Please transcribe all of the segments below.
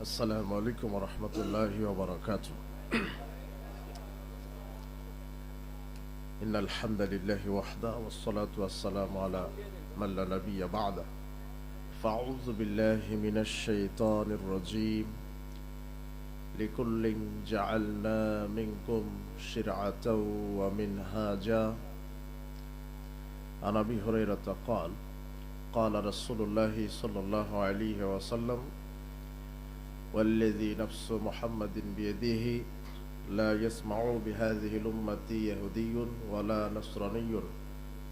السلام عليكم ورحمة الله وبركاته. إن الحمد لله وحده والصلاة والسلام على من لا نبي بعده. فأعوذ بالله من الشيطان الرجيم. لكل جعلنا منكم شرعة ومنهاجا. عن أبي هريرة قال قال رسول الله صلى الله عليه وسلم والذي نفس محمد بيده لا يسمع بهذه الأمة يهودي ولا نصراني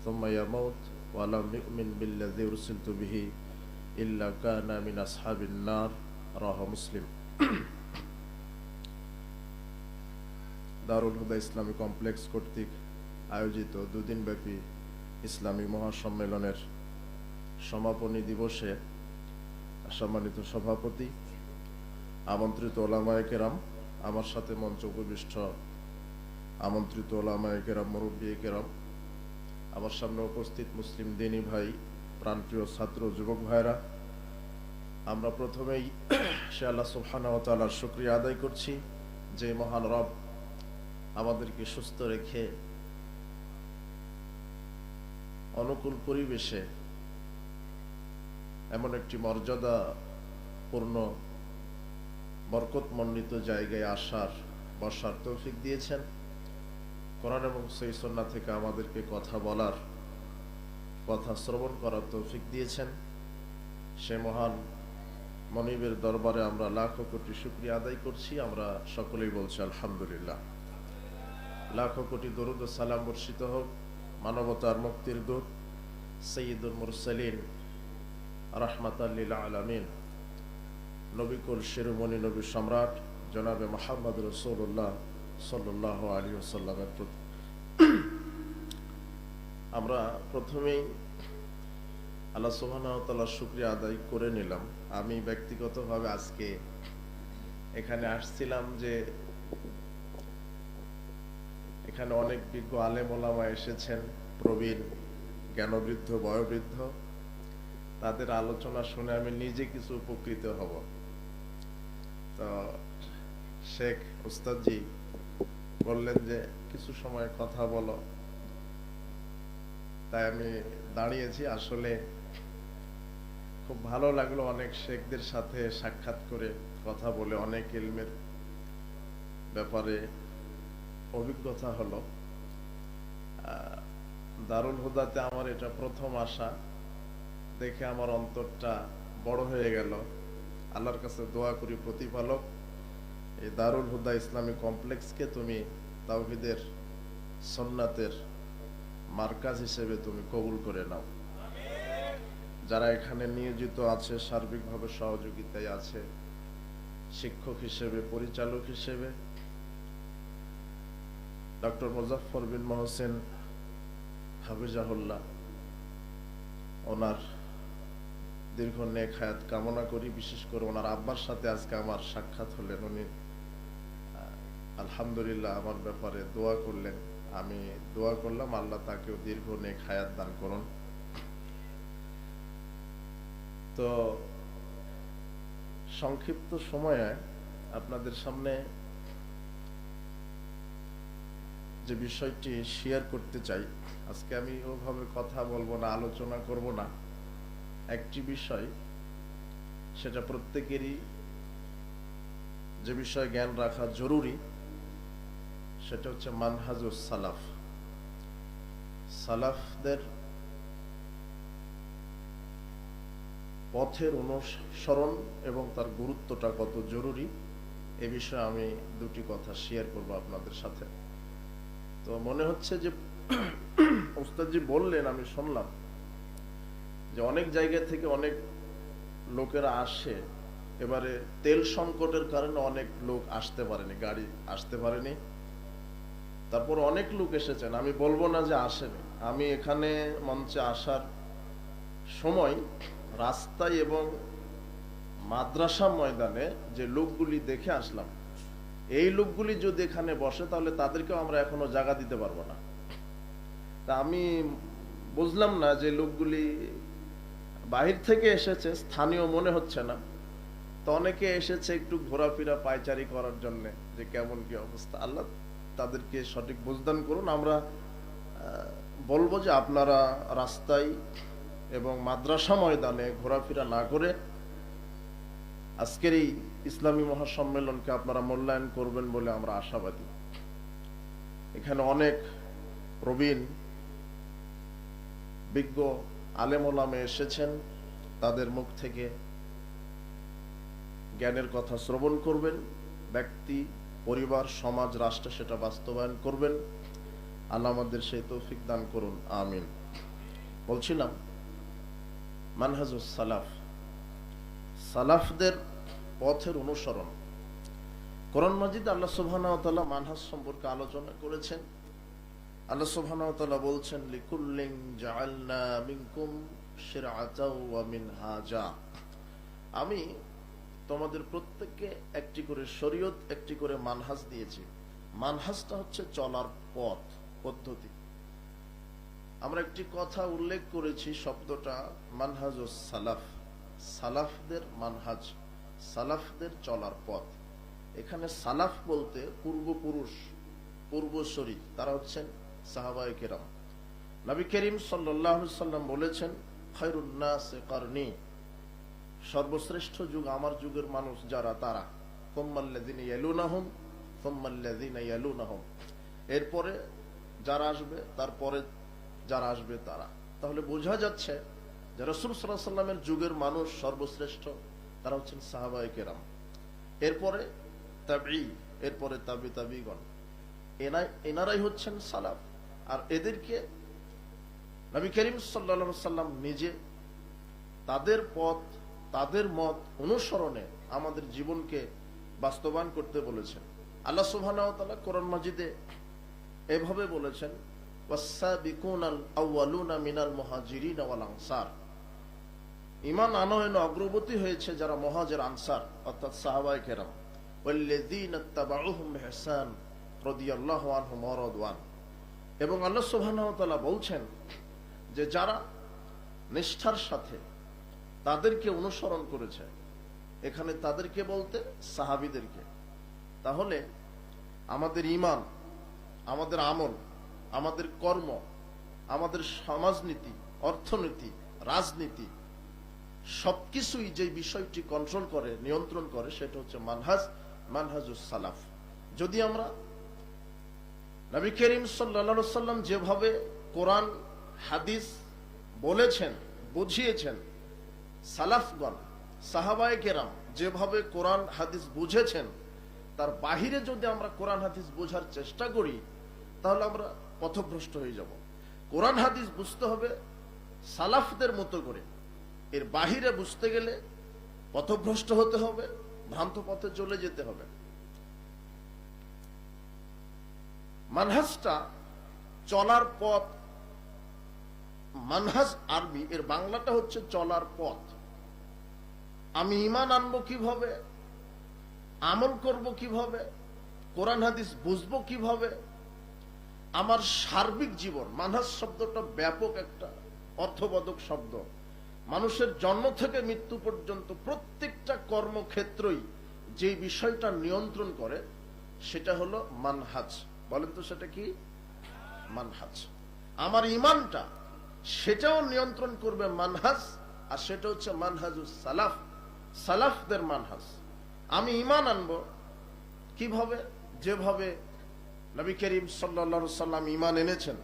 ثم يموت ولم يؤمن بالذي أرسلت به إلا كان من أصحاب النار. رواه مسلم. দারুল হুদা ইসলামী complex কর্তৃক আয়োজিত দুদিনব্যাপী ইসলামী মহাসম্মেলনের সমাপনী দিবসে সম্মানিত সভাপতি, আমন্ত্রিত ওলামায়ে কেরাম, আমার সাথে মঞ্চ উপবিষ্ট আমন্ত্রিত ওলামায়ে কেরাম, মুরব্বিয়ে কেরাম, আমার সামনে উপস্থিত মুসলিম দিনী ভাই, প্রাণপ্রিয় ছাত্র যুবক ভাইরা, আমরা প্রথমেই সে আল্লাহ সুবহানাহু ওয়া তাআলার শুকরিয়া আদায় করছি যে মহান রব আমাদেরকে সুস্থ রেখে অনুকূল পরিবেশে এমন একটি মর্যাদাপূর্ণ বরকতমণ্ডিত জায়গায় আসার বসার তৌফিক দিয়েছেন। কোরআন এবং সহিহ সুন্নাহ থেকে আমাদেরকে কথা বলার, কথা শ্রবণ করার তৌফিক দিয়েছেন। সে মহান মনিবের দরবারে আমরা লাখো কোটি শুকরিয়া আদায় করছি। আমরা সকলেই বলছি আলহামদুলিল্লাহ। লাখো কোটি দরুদ ও সালাম বর্ষিত হোক মানবতার মুক্তির দূত সাইয়্যিদুল মুরসালিন রাহমাতাল লিল আলামিন নবিকুল শিরোমণি নবী সম্রাট জনাবে মুহাম্মদ রাসূলুল্লাহ সাল্লাল্লাহু আলাইহি ওয়াসাল্লামের প্রতি আমরা প্রথমেই আল্লাহ সুবহানাহু ওয়া তাআলার শুকরিয়া আদায় করে নিলাম। আমি ব্যক্তিগতভাবে আজকে এখানে আসছিলাম যে এখানে অনেক বিজ্ঞ আলেম ওলামা এসেছেন, প্রবীণ, জ্ঞানবৃদ্ধ, বয়োবৃদ্ধ। তাদের আলোচনা শুনে আমি নিজে কিছু উপকৃত হব। তো শেখ উস্তাদজি বললেন যে কিছু সময় কথা বলো, তাই আমি দাঁড়িয়েছি। আসলে খুব ভালো লাগলো অনেক শেখদের সাথে সাক্ষাৎ করে, কথা বলে, অনেক ইলমের ব্যাপারে অভিজ্ঞতা হলো। দারুল হুদাতে আমার এটা প্রথম আসা, দেখে আমার অন্তরটা বড় হয়ে গেল। আল্লাহর কাছে দোয়া করি, প্রতিপালক এই দারুল হুদা ইসলামী কমপ্লেক্সকে তুমি তাওহীদের, সুন্নাতের মার্কাজ হিসেবে তুমি কবুল করে নাও। যারা এখানে নিয়োজিত আছে, সার্বিকভাবে সহযোগিতায় আছে, শিক্ষক হিসেবে, পরিচালক হিসেবে, ডক্টর মুজাফফর বিন মহসিন হাফিজাহুল্লাহ, ওনার দীর্ঘ নেক হায়াত কামনা করি। বিশেষ করে ওনার আব্বার সাথে আজকে আমার সাক্ষাৎ হলেন, উনি আলহামদুলিল্লাহ আমার ব্যাপারে দোয়া করলেন। আমি দোয়া করলাম আল্লাহ তাকেও দীর্ঘ নেক হায়াত দান করুন। তো সংক্ষিপ্ত সময়ে আপনাদের সামনে যে বিষয়টি শেয়ার করতে চাই, আজকে আমি ওভাবে কথা বলবো না, আলোচনা করব না। একটি বিষয়, সেটা প্রত্যেকেরই যে বিষয়ে জ্ঞান রাখা জরুরি, সেটা হচ্ছে মানহাজুস সালাফ। সালাফদের পথের অনুসরণ এবং তার গুরুত্বটা কত জরুরি, এ বিষয়ে আমি দুটি কথা শেয়ার করব আপনাদের সাথে। তো মনে হচ্ছে যে ওস্তাদজি বললেন, আমি শুনলাম যে অনেক জায়গা থেকে অনেক লোকেরা আসে। এবারে তেল সংকটের কারণে অনেক লোক আসতে পারেনি, গাড়ি আসতে পারেনি। তারপর অনেক লোক এসেছেন, আমি বলবো না যে আসেনি। আমি এখানে মঞ্চে আসার সময় রাস্তায় এবং মাদ্রাসা ময়দানে যে লোকগুলি দেখে আসলাম, এই লোকগুলি যদি এখানে বসে তাহলে তাদেরকেও আমরা এখনো জায়গা দিতে পারবো না। তা আমি বুঝলাম না যে লোকগুলি বাহির থেকে এসেছে, স্থানীয় মনে হচ্ছে না। তো অনেকে এসেছে একটু ঘোরাফেরা পায়চারি করার জন্য, যে কেমন কি অবস্থা। আল্লাহ তাদেরকে সঠিক বুঝদান করুন। আমরা বলবো যে আপনারা রাস্তায় এবং মাদ্রাসা ময়দানে ঘোরাফেরা না করে আজকের এই ইসলামী মহাসম্মেলনকে আপনারা মূল্যায়ন করবেন বলে আমরা আশাবাদী। এখানে অনেক প্রবীণ বিজ্ঞ আলেম ওলামা এসেছেন, তাদের মুখ থেকে জ্ঞানের কথা শ্রবণ করবেন, ব্যক্তি, পরিবার, সমাজ, রাষ্ট্রে সেটা বাস্তবায়ন করবেন। আল্লাহ আমাদের সেই তৌফিক দান করুন, আমিন। বলছিলাম মানহাজুস সালাফ, সালাফদের পথের অনুসরণ। কোরআন মাজিদে আল্লাহ সুবহানাহু ওয়া তাআলা মানহাজ সম্পর্কে আলোচনা করেছেন। আল্লাহ সুবহানাহু ওয়া তাআলা বলছেন, লিকুল্লিন জাআলনা মিনকুম শিরআতাও ওয়া মিনহাজা। আমি তোমাদের প্রত্যেককে একটি করে শরীয়ত, একটি করে মানহাজ দিয়েছি। মানহাজটা হচ্ছে চলার পথ, পদ্ধতি। আমরা একটি কথা উল্লেখ করেছি, শব্দটা মানহাজুস সালাফ, সালাফদের মানহাজ, সালাফদের চলার পথ। এখানে সালাফ বলতে পূর্বপুরুষ, পূর্বসূরি, তারা হচ্ছেন সাহাবায়ে কেরাম। নবী করিম সাল্লাল্লাহু আলাইহি সাল্লাম বলেছেন, খায়রুন নাসি কারনি, সর্বশ্রেষ্ঠ যুগ আমার যুগের মানুষ যারা, তারা। সুম্মাল্লাযিনা ইয়ালুনাহুম সুম্মাল্লাযিনা ইয়ালুনাহুম, এরপরে যারা আসবে, তারপরে যারা আসবে তারা। তাহলে বোঝা যাচ্ছে যে রাসূল সাল্লাল্লাহু আলাইহি সাল্লামের যুগের মানুষ সর্বশ্রেষ্ঠ, তারা হচ্ছেন সাহাবায়ে কেরাম। এরপরে তাবঈ, এরপরে তাবি তাবিগণ, এনারাই হচ্ছেন সালাফ। আর এদেরকে নবী করিম সাল্লাল্লাহু আলাইহি সাল্লাম নিজে তাদের পথ, তাদের মত অনুসরণে আমাদের জীবনকে বাস্তবায়ন করতে বলেছেন। আল্লাহ সুবহানাহু ওয়া তাআলা কোরআন মাজিদে এভাবে বলেছেন, ওয়াস-সাবিকুনাল আউয়ালুনা মিনাল মুহাজিরিন ওয়াল আনসার। ঈমান আনয়নে অগ্রগতি হয়েছে যারা মুহাজির, আনসার অর্থাৎ সাহাবায়ে কেরাম। ওয়াল্লাযীনা তাবাউহুম বিইহসান রাদিয়াল্লাহু আনহুম ওয়া রাদওয়ান। এবং আল্লাহ সুবহানাহু ওয়া তাআলা বলছেন যে যারা নিষ্ঠার সাথে তাদেরকে অনুসরণ করেছে, এখানে তাদেরকে বলতে সাহাবীদেরকে। তাহলে আমাদের ঈমান, আমাদের আমল, আমাদের কর্ম, আমাদের সমাজনীতি, অর্থনীতি, রাজনীতি, সবকিছুই যে বিষয়টি কন্ট্রোল করে, নিয়ন্ত্রণ করে, সেটা হচ্ছে মানহাজ, মানহাজুস সালাফ। যদি আমরা নবী করিম সাল্লাল্লাহু আলাইহি সাল্লাম যেভাবে কোরআন হাদিস বলেছেন, বুঝিয়েছেন, সালাফগণ, সাহাবায়ে কেরাম যেভাবে কোরআন হাদিস বুঝেছেন, তার বাহিরে যদি আমরা কোরআন হাদিস বোঝার চেষ্টা করি, তাহলে আমরা পথভ্রষ্ট হয়ে যাব। কোরআন হাদিস বুঝতে হবে সালাফদের মতো করে, এর বাহিরে বুঝতে গেলে পথভ্রষ্ট হতে হবে, ভ্রান্ত পথে চলে যেতে হবে। মানহাজটা চলার পথ, মানহাজ আরবি, এর বাংলাটা হচ্ছে চলার পথ। আমি ঈমান আনবো কিভাবে, আমল করব কিভাবে, কোরআন হাদিস বুঝবো কিভাবে, আমার সার্বিক জীবন। মানহাজ শব্দটা ব্যাপক একটা অর্থবোধক শব্দ। মানুষের জন্ম থেকে মৃত্যু পর্যন্ত প্রত্যেকটা কর্মক্ষেত্রই যে বিষয়টা নিয়ন্ত্রণ করে সেটা হলো মানহাজ। বলেন তো সেটা কি? মানহাজ। আমার ঈমানটা, সেটাও নিয়ন্ত্রণ করবে মানহাজ, আর সেটা হচ্ছে মানহাজুস সালাফ, সালাফদের মানহাজ। আমি ঈমান আনবো কিভাবে? যেভাবে নবী করিম সাল্লাল্লাহু আলাইহি সাল্লাম ঈমান এনেছেন,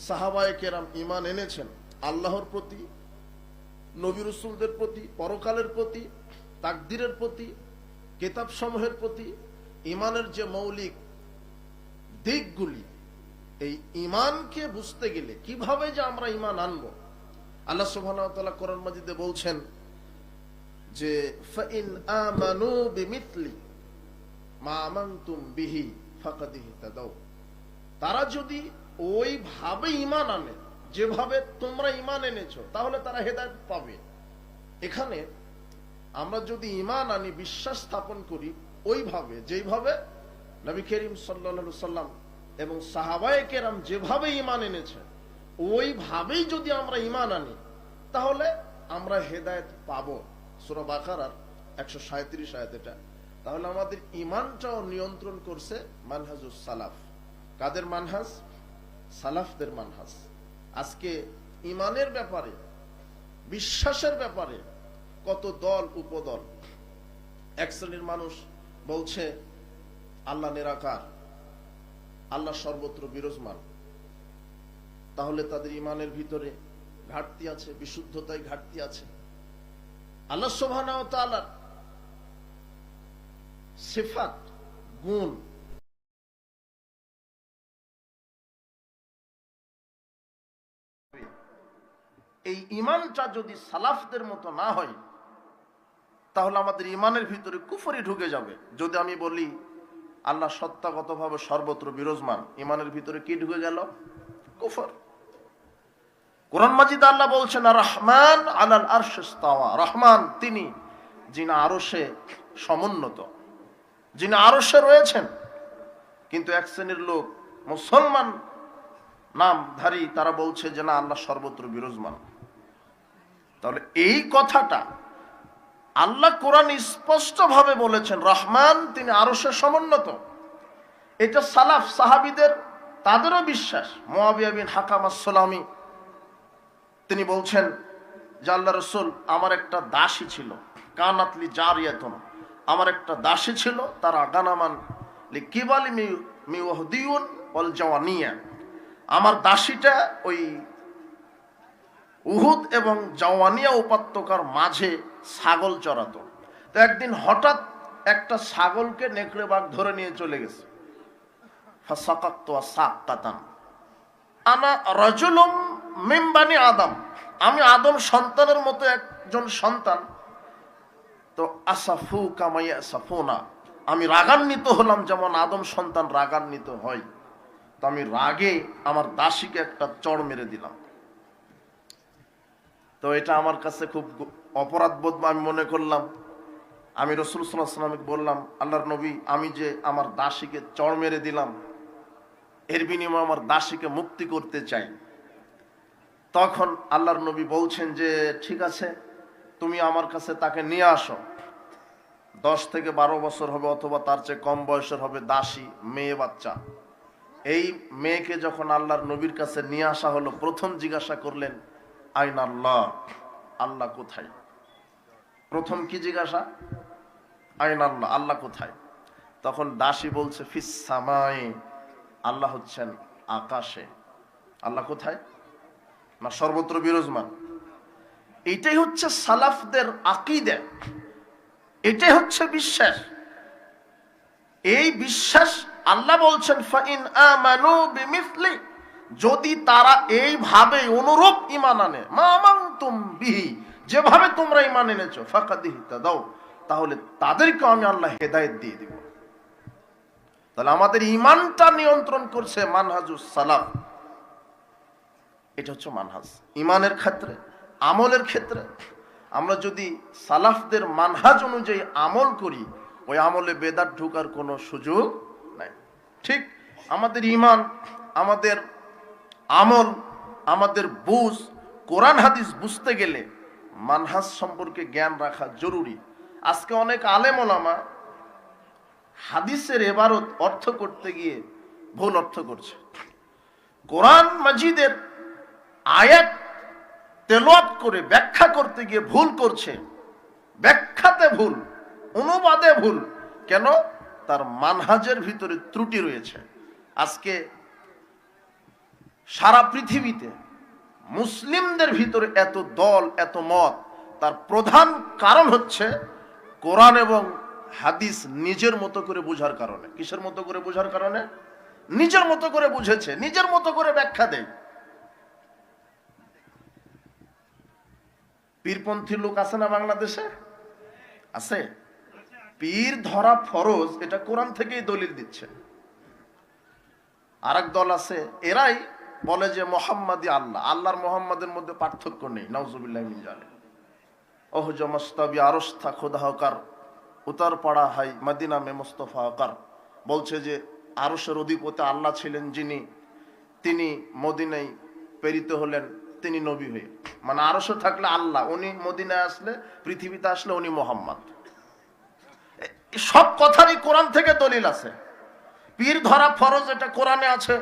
সাহাবায়ে কেরাম ঈমান এনেছেন আল্লাহর প্রতি, নবী রাসূলদের প্রতি, পরকালের প্রতি, তাকদীরের প্রতি, কিতাব সমূহের প্রতি। ঈমানের যে মৌলিক দিকগুলি, এই ঈমানকে বুঝতে গেলে কিভাবে যে আমরা ঈমান আনবো, আল্লাহ সুবহানাহু ওয়া তাআলা কোরআন মাজিদে বলছেন যে ফাইন আমানু বিমিথলি মা আমানতুম বিহি ফাকাদ ইহতাদাউ। তারা যদি ওইভাবে ঈমান আনে যেভাবে তোমরা ঈমান এনেছো, তাহলে তারা হেদায়েত পাবে। এখানে আমরা যদি ঈমান আনি, বিশ্বাস স্থাপন করি ওইভাবে, যেইভাবে নবী করিম সাল্লাল্লাহু আলাইহি সাল্লাম এবং সাহাবায়ে কেরাম যেভাবে ঈমান এনেছে, ওইভাবেই যদি আমরা ঈমান আনি, তাহলে আমরা হেদায়েত পাবো। সূরা বাকারার 137 আয়াত এটা। তাহলে আমাদের ইমানটাও নিয়ন্ত্রণ করছে মানহাজুস সালাফ। কাদের মানহাজ? সালাফদের মানহাজ। আজকে ইমানের ব্যাপারে, বিশ্বাসের ব্যাপারে কত দল উপদল। এক শ্রেণীর মানুষ বলছে আল্লাহ নিরাকার, আল্লাহ সর্বত্র বিরাজমান। তাহলে তাদের ইমানের ভিতরে ঘাটতি আছে, বিশুদ্ধতায় ঘাটতি আছে। আল্লাহ সুবহানাহু ওয়া তাআলার সিফাত, গুণ, এই ইমানটা যদি সালাফদের মতো না হয় তাহলে আমাদের ইমানের ভিতরে কুফরি ঢুকে যাবে। যদি আমি বলি আল্লাহ সত্তাগতভাবে সর্বত্র বিরাজমান, ইমানের ভিতরে কি ঢুকে গেল? কুফর। কোরআন মাজিদে আল্লাহ বলছেন আর রহমান আলাল আরশ ইস্তাওয়া, রহমান তিনি যিনি আরশে সমুন্নত, যিনি আরশে রয়েছেন। কিন্তু এক শ্রেণীর লোক মুসলমান নামধারী তারা বলছে যে না, আল্লাহ সর্বত্র বিরাজমান। তাহলে এই কথাটা আল্লাহ কোরআন স্পষ্ট ভাবে বলেছেন রহমান তিনি আরশে সমুন্নত। এটা সালাফ সাহাবীদের তাদেরও বিশ্বাস। মুআবিয়া বিন হাকাম আস-সুলামি তিনি বলছেন যে আল্লাহ রাসূল, আমার একটা দাসী ছিল, কানাতলি জারিয়াতুন, আমার একটা দাসী ছিল, তার গানামান লিকিবালি মিওহদিউন ওয়াল জাওয়ানিয়া। আমার দাসীটা ওই উহুদ এবং জাওয়ানিয়া উপত্যকার মাঝে ছাগল চরাতো। তো একদিন হঠাৎ একটা ছাগলকে নেকড়ে বাঘ ধরে নিয়ে চলে গেছে। ফাসাকাতু সাকাতান আনা রাজুলুম মিন বানি আদম, আমি আদম সন্তানের মতো একজন সন্তান। তো আসাফু কামা ইয়াসাফুনা, আমি রাগান্বিত হলাম যেমন আদম সন্তান রাগান্বিত হয়। তো আমি রাগে আমার দাসীকে একটা চড় মেরে দিলাম। তো এটা আমার কাছে খুব অপরাধ বোধ আমি মনে করলাম। আমি রাসূল সাল্লাল্লাহু আলাইহি ওয়াসাল্লামকে বললাম, আল্লাহর নবী, আমি যে আমার দাসীকে চড় মেরে দিলাম, এর বিনিময়ে আমার দাসীকে মুক্তি করতে চাই। তখন আল্লাহর নবী বলছেন যে ঠিক আছে, তুমি আমার কাছে তাকে নিয়ে আসো। 10 থেকে 12 বছর হবে অথবা তার চেয়ে কম বয়সের হবে, দাসী, মেয়ে বাচ্চা। এই মেয়েকে যখন আল্লাহর নবীর কাছে নিয়ে আসা হলো, প্রথম জিজ্ঞাসা করলেন আইন আল্লাহ, আল্লাহ কোথায়? প্রথম কি জিজ্ঞাসা? আইন আল্লাহ, আল্লাহ কোথায়? তখন দাসী বলছে ফিস সামাই, আল্লাহ হচ্ছেন আকাশে। আল্লাহ কোথায়? না সর্বত্র বিরাজমান। এটাই হচ্ছে সালাফদের আকীদা, এটাই হচ্ছে বিশ্বাস। এই বিশ্বাস আল্লাহ বলছেন ফাইন আমানু বিমিসলি, যদি তারা এইভাবে অনুরূপ ঈমান আনে, মা আমানতুম বিহি, যেভাবে তোমরা ঈমান এনেছো, ফাকাদ ইহতাদাও, তাহলে তাদেরকে আমি আল্লাহ হেদায়েত দিয়ে দিব। তাহলে আমাদের ঈমানটা নিয়ন্ত্রণ করছে মানহাজুস সালাফ। এটা হচ্ছে মানহাজ। ঈমানের ক্ষেত্রে, আমলের ক্ষেত্রে আমরা যদি সালাফদের মানহাজ অনুযায়ী আমল করি, ওই আমলে বেদাত ঢোকার কোনো সুযোগ নাই। ঠিক আমাদের ঈমান, আমাদের আমল, আমাদের বুঝ, কোরআন হাদিস বুঝতে গেলে মানহাজ সম্পর্কে জ্ঞান রাখা জরুরি। আজকে অনেক আলেম ওলামা হাদিসের ইবারত অর্থ করতে গিয়ে ভুল অর্থ করছে। কোরআন মাজিদের আয়াত তেলাওয়াত করে ব্যাখ্যা করতে গিয়ে ভুল করছে। ব্যাখ্যাতে ভুল, অনুবাদে ভুল। কেন? তার মানহাজের ভিতরে ত্রুটি রয়েছে। আজকে সারা পৃথিবীতে মুসলিমদের ভিতরে এত দল, এত মত, তার প্রধান কারণ হচ্ছে কোরআন এবং হাদিস নিজের মতো করে বোঝার কারণে। কিসের মতো করে বোঝার কারণে? নিজের মতো করে বুঝেছে, নিজের মতো করে ব্যাখ্যা দেয়। পীরপন্থী লোক আছে না বাংলাদেশে? আছে। পীর ধরা ফরজ, এটা কোরআন থেকেই দলিল দিচ্ছে। আরেক দল আছে, এরাই বলে যে মোহাম্মদই আল্লাহ, আল্লাহর মোহাম্মদের মধ্যে পার্থক্য নেই। নাউজুবিল্লাহি মিন জালিক। ওহ जो मस्तबी আরশ था खुदा होकर উতার পড়া হয় মদিনা মে মুস্তফা হকার। বলছে যে আরশের অধিপতি আল্লাহ ছিলেন যিনি, তিনি মদিনায় প্রেরিত হলেন, তিনি নবী হয়ে। মানে আরশে থাকলে আল্লাহ, উনি মদিনায় আসলে, পৃথিবীতে আসলে উনি মোহাম্মদ। সব কথারই কোরআন থেকে দলিল আছে। পীর ধরা ফরজ, এটা কোরআনে আছে।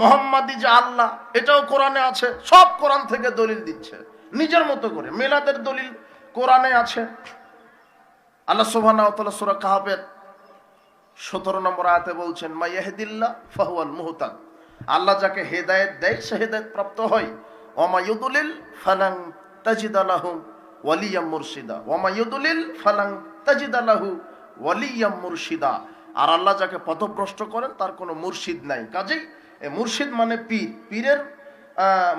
মোহাম্মদী যে আল্লাহ, এটাও কোরআনে আছে। সব কোরআন থেকে দলিল দিচ্ছে নিজের মতো করে। মিলাদের দলিল কোরআনে আছে। আল্লাহ সুবহানাহু ওয়া তাআলা সূরা কাহফের 17 নম্বর আয়াতে বলছেন, মা ইয়াহদিল্লাহ ফাহুয়াল মুহতাদ। আল্লাহ যাকে হেদায়েত দেয় সে হেদায়েত প্রাপ্ত হয়। ওয়া মা ইউদলিল ফালান তাজিদা লাহু ওয়ালিয়াম মুরশিদা। ওয়া মা ইউদলিল ফালান তাজিদা লাহু ওয়ালিয়াম মুরশিদা। আর আল্লাহ যাকে পথভ্রষ্ট করেন তার কোনো মুর্শিদ নাই। কাজেই এই মুর্শিদ মানে পীর। পীরের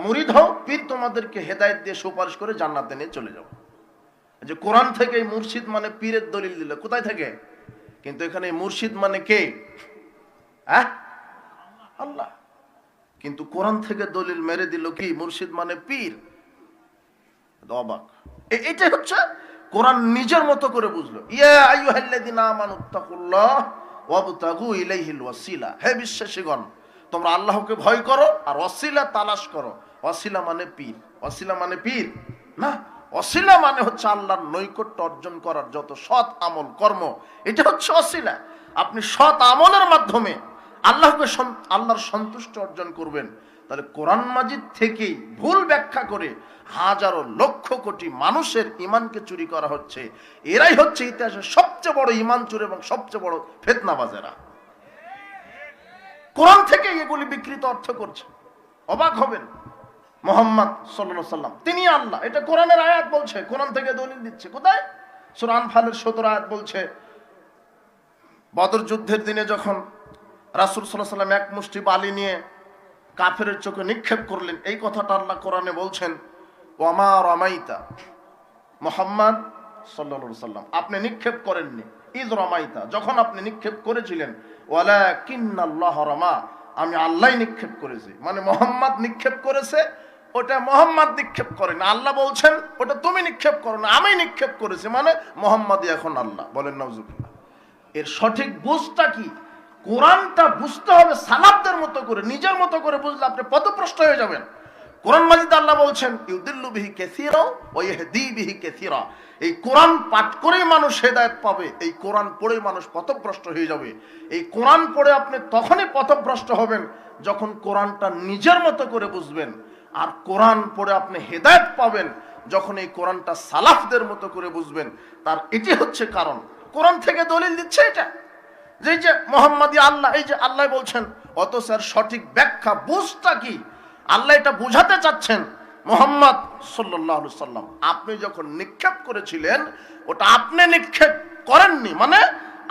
মুরিদ হও, পীর তোমাদেরকে হেদায়েত দিয়ে সুপারিশ করে জান্নাতে নিয়ে চলে যাও। যে কোরআন থেকে এই মুর্শিদ মানে পীরের দলিল দিল কোথায় থেকে? কিন্তু এখানে মুর্শিদ মানে কে? আল্লাহ। কিন্তু কোরআন থেকে দলিল মেরে দিল কি মুর্শিদ মানে পীর। অবাক। এটা হচ্ছে কোরআন নিজের মতো করে বুঝলো। ইয়া আইয়ুহাল্লাযিনা আমানুত্তাকুল্লাহ ওয়াবতাগু ইলাইহিল ওয়াসিলা। হে বিশ্বাসীগণ, তোমরা আল্লাহকে ভয় করো আর ওয়াসিলা তালাশ করো। ওয়াসিলা মানে পীর। ওয়াসিলা মানে পীর না, ওয়াসিলা মানে হচ্ছে আল্লাহর নৈকট্য অর্জন করার যত সৎ আমল কর্ম, এটা হচ্ছে ওয়াসিলা। আপনি সৎ আমলের মাধ্যমে আল্লাহর সন্তুষ্ট অর্জন করবেন। তাহলে কোরআন মাজিদ থেকেই ভুল ব্যাখ্যা করে হাজারো লক্ষ কোটি মানুষের ইমানকে চুরি করা হচ্ছে। এরাই হচ্ছে ইতিহাসের সবচেয়ে বড় ইমান চোর এবং সবচেয়ে বড় ফিতনাবাজেরা। কোরআন থেকে এগুলি বিকৃত অর্থ করছে। অবাক হবেন। মুহাম্মদ সাল্লাল্লাহু আলাইহি সাল্লাম তিনি আল্লাহ, এটা কোরআনের আয়াত বলছে। কোরআন থেকে দলিল দিচ্ছে কোথায়? সূরা আনফালের 17 আয়াত বলছে, বদর যুদ্ধের দিনে যখন রাসূল সাল্লাল্লাহু আলাইহি সাল্লাম এক মুষ্টি বালি নিয়ে কাফেরের চোখে নিক্ষেপ করলেন, এই কথাটা আল্লাহ কোরআনে বলছেন, ওয়ামা রামাইতা, মুহাম্মদ সাল্লাল্লাহু আলাইহি সাল্লাম আপনি নিক্ষেপ করেননি, ইয রামাইতা যখন আপনি নিক্ষেপ করেছিলেন, ওয়ালাকিন্নাল্লাহ রামা আমি আল্লাহ নিক্ষেপ করেছি। মানে মুহাম্মদ নিক্ষেপ করেছে, ওটা মুহাম্মদ নিক্ষেপ করেন। আল্লাহ বলছেন ওটা তুমি নিক্ষেপ করো না, আমি নিক্ষেপ করেছি। মানে মুহাম্মদই এখন আল্লাহ। বলেন নাউজুবিল্লাহ। এর সঠিক বুঝটা কি? কোরআনটা বুঝতে হবে সালাফদের মতো করে, নিজের মতো করে বুঝলে আপনি পথভ্রষ্ট হয়ে যাবেন। কোরআন মাজিদে আল্লাহ বলছেন, ইউদিল্লু বিহি কাসীরা ওয়া ইয়াহদি বিহি কাসীরা। এই কোরআন পাঠ করেই মানুষ হেদায়েত পাবে, এই কোরআন পড়েই মানুষ পথভ্রষ্ট হয়ে যাবে। এই কোরআন পড়ে আপনি তখনই পথভ্রষ্ট হবেন যখন কোরআনটা নিজের মতো করে বুঝবেন। আর কোরআন পড়ে আপনি হেদায়েত পাবেন যখন এই কোরআনটা সালাফদের মতো করে বুঝবেন। তার এটি হচ্ছে কারণ। কোরআন থেকে দলিল দিচ্ছে এটা যে মুহাম্মাদি আল্লাহ, এই যে আল্লাহ বলছেন, অথচ এর সঠিক ব্যাখ্যা বুঝটা কি? আল্লাহ এটা বোঝাতে চাচ্ছেন, মুহাম্মদ সাল্লাল্লাহু আলাইহি সাল্লাম আপনি যখন নিক্ষেপ করেছিলেন ওটা আপনি নিক্ষেপ করেননি। মানে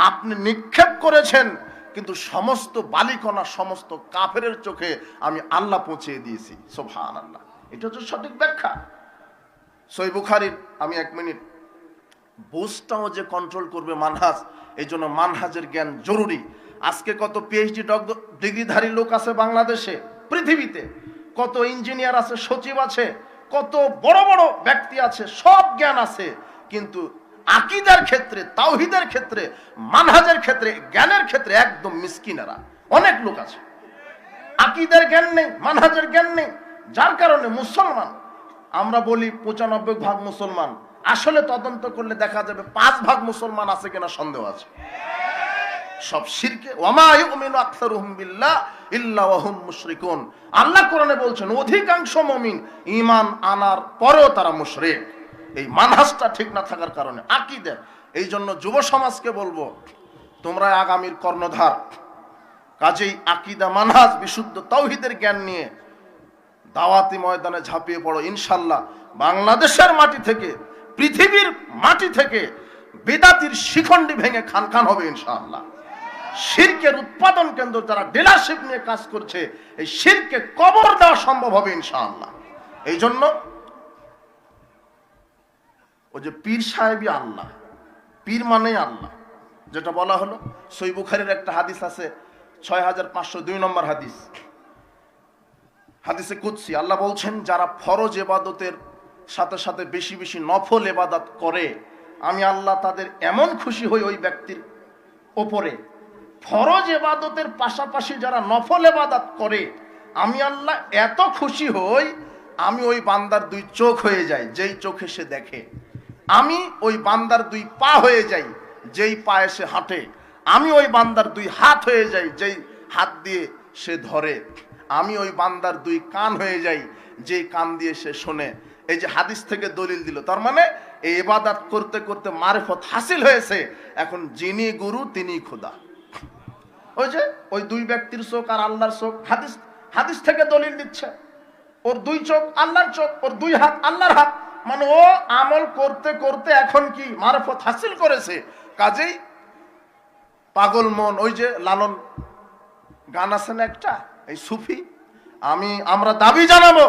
আপনি নিক্ষেপ করেছেন কিন্তু সমস্ত বালিকণা সমস্ত কাফেরের চোখে আমি আল্লাহ পৌঁছে দিয়েছি। সুবহানাল্লাহ। এটা হচ্ছে সঠিক ব্যাখ্যা। সহিহ বুখারীর, আমি 1 মিনিট, বুঝটাও যে কন্ট্রোল করবে মানহাজ, এই জন্য মানহাজের জ্ঞান জরুরি। আজকে কত পিএইচডি ডিগ্রিধারী লোক আছে বাংলাদেশে, পৃথিবীতে কত ইঞ্জিনিয়ার আছে, সচিব আছে, কত বড় বড় ব্যক্তি আছে, সব জ্ঞান আছে, কিন্তু আকীদার ক্ষেত্রে, তাওহীদের ক্ষেত্রে, মানহাজের ক্ষেত্রে, জ্ঞানের ক্ষেত্রে একদম মিসকিনেরা অনেক লোক আছে। আকীদার জ্ঞান নেই, মানহাজের জ্ঞান নেই, যার কারণে মুসলমান, আমরা বলি 95% মুসলমান, আসলে তদন্ত করলে দেখা যাবে 5% মুসলমান আছে কিনা সন্দেহ আছে। সব শিরকে। ওয়ামা ইউমিনু আকসারুহুম বিল্লাহ ইল্লা ওয়া হুম মুশরিকুন। আল্লাহ কোরআনে বলছেন অধিকাংশ মুমিন ঈমান আনার পরেও তারা মুশরিক। এই মানহাজটা ঠিক না থাকার কারণে আকীদা। এই জন্য যুব সমাজকে বলবো, তোমরা আগামীর কর্ণধার, কাজেই আকীদা, মানহাজ, বিশুদ্ধ তাওহীদের জ্ঞান নিয়ে দাওয়াতি ময়দানে ঝাঁপিয়ে পড়ো। ইনশাআল্লাহ বাংলাদেশের মাটি থেকে, পৃথিবীর মাটি থেকে বিদাতির শিখণ্ডি ভেঙে খান খান হবে ইনশাআল্লাহ। শিরকের উৎপাদন কেন্দ্র যারা ডিলারশিপ নিয়ে কাজ করছে, এই শিরকে কবর দেওয়া সম্ভব হবে ইনশাআল্লাহ। এই জন্য ওই যে পীর সাহেবই আল্লাহ, পীর মানেই আল্লাহ, যেটা বলা হলো। সহিহ বুখারীর একটা হাদিস আছে, 6502 নম্বর হাদিস, হাদিসে কুদসি। আল্লাহ বলছেন, যারা ফরজ ইবাদতের সাথে সাথে বেশি বেশি নফল ইবাদত করে, আমি আল্লাহ তাদের এমন খুশি হই ওই ব্যক্তির ওপরে। ফরজ ইবাদতের পাশাপাশি যারা নফল ইবাদত করে, আমি আল্লাহ এত খুশি হই, আমি ওই বান্দার 2 চোখ হয়ে যাই যেই চোখে সে দেখে। আমি ওই বান্দার 2 পা হয়ে যাই যেই পায়ে সে হাঁটে, আমি ওই বান্দার দুই হাত হয়ে যাই যেই হাত দিয়ে সে ধরে, আমি ওই বান্দার দুই কান হয়ে যাই যেই কান দিয়ে সে শোনে। এই যে হাদিস থেকে দলিল দিল, তার মানে এই ইবাদত করতে করতে মারিফত হাসিল হয়েছে, এখন যিনি গুরু তিনি খোদা। ওই যে ওই দুই ব্যক্তির চোখ আর আল্লাহর চোখ, হাদিস হাদিস থেকে দলিল দিচ্ছে। ওর দুই চোখ আল্লাহর চোখ, ওর দুই হাত আল্লাহর হাত, মানে ও আমল করতে করতে এখন কি মারিফত হাসিল করেছে। কাজেই পাগল মন, ওই যে লালন গান আছে না একটা, এই সুফি, আমরা দাবি জানাবো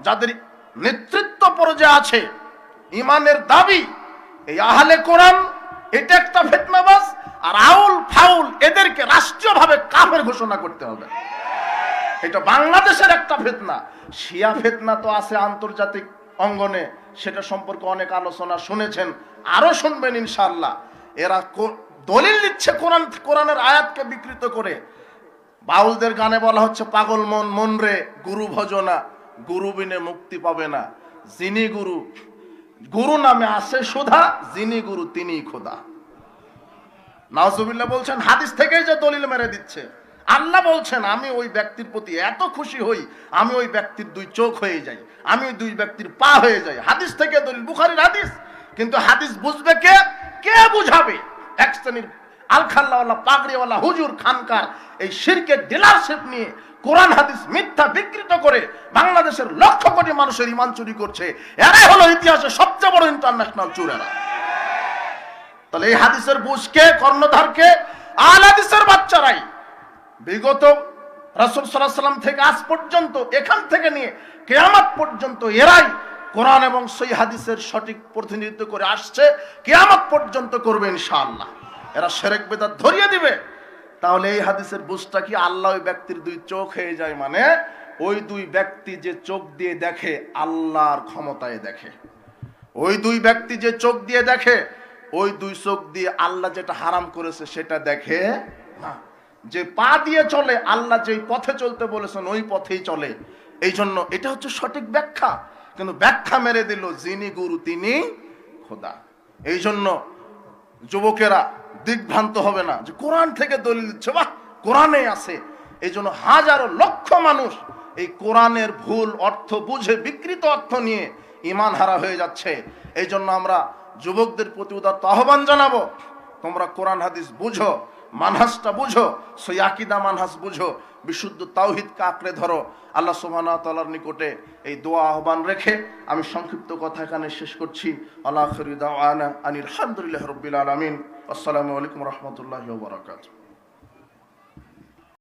যাদের নেতৃত্ব পর্যায়ে আছে, ইমানের দাবি, এই আহলে কোরআন এটা একটা ফিতনাবাজ, আর আউল ফাউল এদেরকে রাষ্ট্রীয়ভাবে কাফের ঘোষণা করতে হবে। এটা বাংলাদেশের একটা ফিতনা। শিয়া ফিতনা তো আছে আন্তর্জাতিক অঙ্গনে, সেটা সম্পর্কে অনেক আলোচনা শুনেছেন, আরো শুনবেন ইনশাআল্লাহ। এরা দলিল দিচ্ছে কোরআনের আয়াতকে বিকৃত করে। বাউলদের গানে বলা হচ্ছে, পাগল মন মন রে গুরু ভজনা, গুরু বিনে মুক্তি পাবে না। যিনি গুরু, গুরু নামে আসে সুধা, যিনি গুরু তিনিই খোদা। নাউজুবিল্লাহ বলছেন, হাদিস থেকেই যে দলিল মেরে দিচ্ছে। আল্লাহ বলছেন, আমি ওই ব্যক্তির প্রতি এত খুশি হই, আমি ওই ব্যক্তির দুই চোখ হয়ে যাই, আমি ওই দুই ব্যক্তির পা হয়ে যাই। হাদিস থেকে দলিল, বুখারীর হাদিস। কিন্তু হাদিস বুঝবে কে? কে বুঝাবে? এক শ্রেণীর আলখাল্লাওয়ালা পাগড়িওয়ালা হুজুর খানকার এই শিরকের ডিলারশিপ নিয়ে কোরআন হাদিস মিথ্যা বিকৃত করে বাংলাদেশের লক্ষ কোটি মানুষের ঈমান চুরি করছে। এরাই হলো ইতিহাসে সবচেয়ে বড় ইন্টারন্যাশনাল চোরেরা। তাহলে এই হাদিসের বুঝকে, কর্ণধারকে আল হাদিসের বাচ্চারাই বিগত রাসূল সাল্লাল্লাহু আলাইহি ওয়াসাল্লাম থেকে আজ পর্যন্ত, এখান থেকে নিয়ে কিয়ামত পর্যন্ত এরাই কোরআন এবং সহিহ হাদিসের সঠিক প্রতিনিধিত্ব করে আসছে, কিয়ামত পর্যন্ত করবে ইনশাআল্লাহ। এরা শিরক বিদআত ধরিয়ে দিবে। তাহলে এই হাদিসের বুঝটা কি? আল্লাহ ওই ব্যক্তির দুই চোখ হয়ে যায়, মানে ওই দুই ব্যক্তি যে চোখ দিয়ে দেখে আল্লাহর ক্ষমতায় দেখে। ওই দুই ব্যক্তি যে চোখ দিয়ে দেখে, ওই দুই চোখ দিয়ে আল্লাহ যেটা হারাম করেছে সেটা দেখে না। যে পা দিয়ে চলে, আল্লাহ যেই পথে চলতে বলেছেন ওই পথেই চলে। এই জন্য এটা হচ্ছে সঠিক ব্যাখ্যা। কিন্তু ব্যাখ্যা মেরে দিল যিনি গুরু তিনি খোদা। এই জন্য যুবকেরা দিগ্ভ্রান্ত হবে না যে কোরআন থেকে দলিল দিচ্ছে, বাহ কোরআনে আছে। এই জন্য হাজারো লক্ষ মানুষ এই কোরআনের ভুল অর্থ বুঝে বিকৃত অর্থ নিয়ে ঈমান হারা হয়ে যাচ্ছে। এই জন্য আমরা যুবকদের প্রতি উদাত্ত আহ্বান জানাবো, তোমরা কোরআন হাদিস বুঝো, মানহাজটা বুঝো, সেই আকীদা মানহাজ বুঝো, বিশুদ্ধ তাওহীদকে আঁকড়ে ধরো। আল্লাহ সুবহানাহু ওয়া তাআলার নিকটে এই দোয়া আহ্বান রেখে আমি সংক্ষিপ্ত কথা এখানে শেষ করছি। আখিরু দাওয়ানা আনিল হামদুলিল্লাহি রাব্বিল আলামিন। আসসালামু আলাইকুম ওয়া রাহমাতুল্লাহি ওয়া বারাকাতুহু।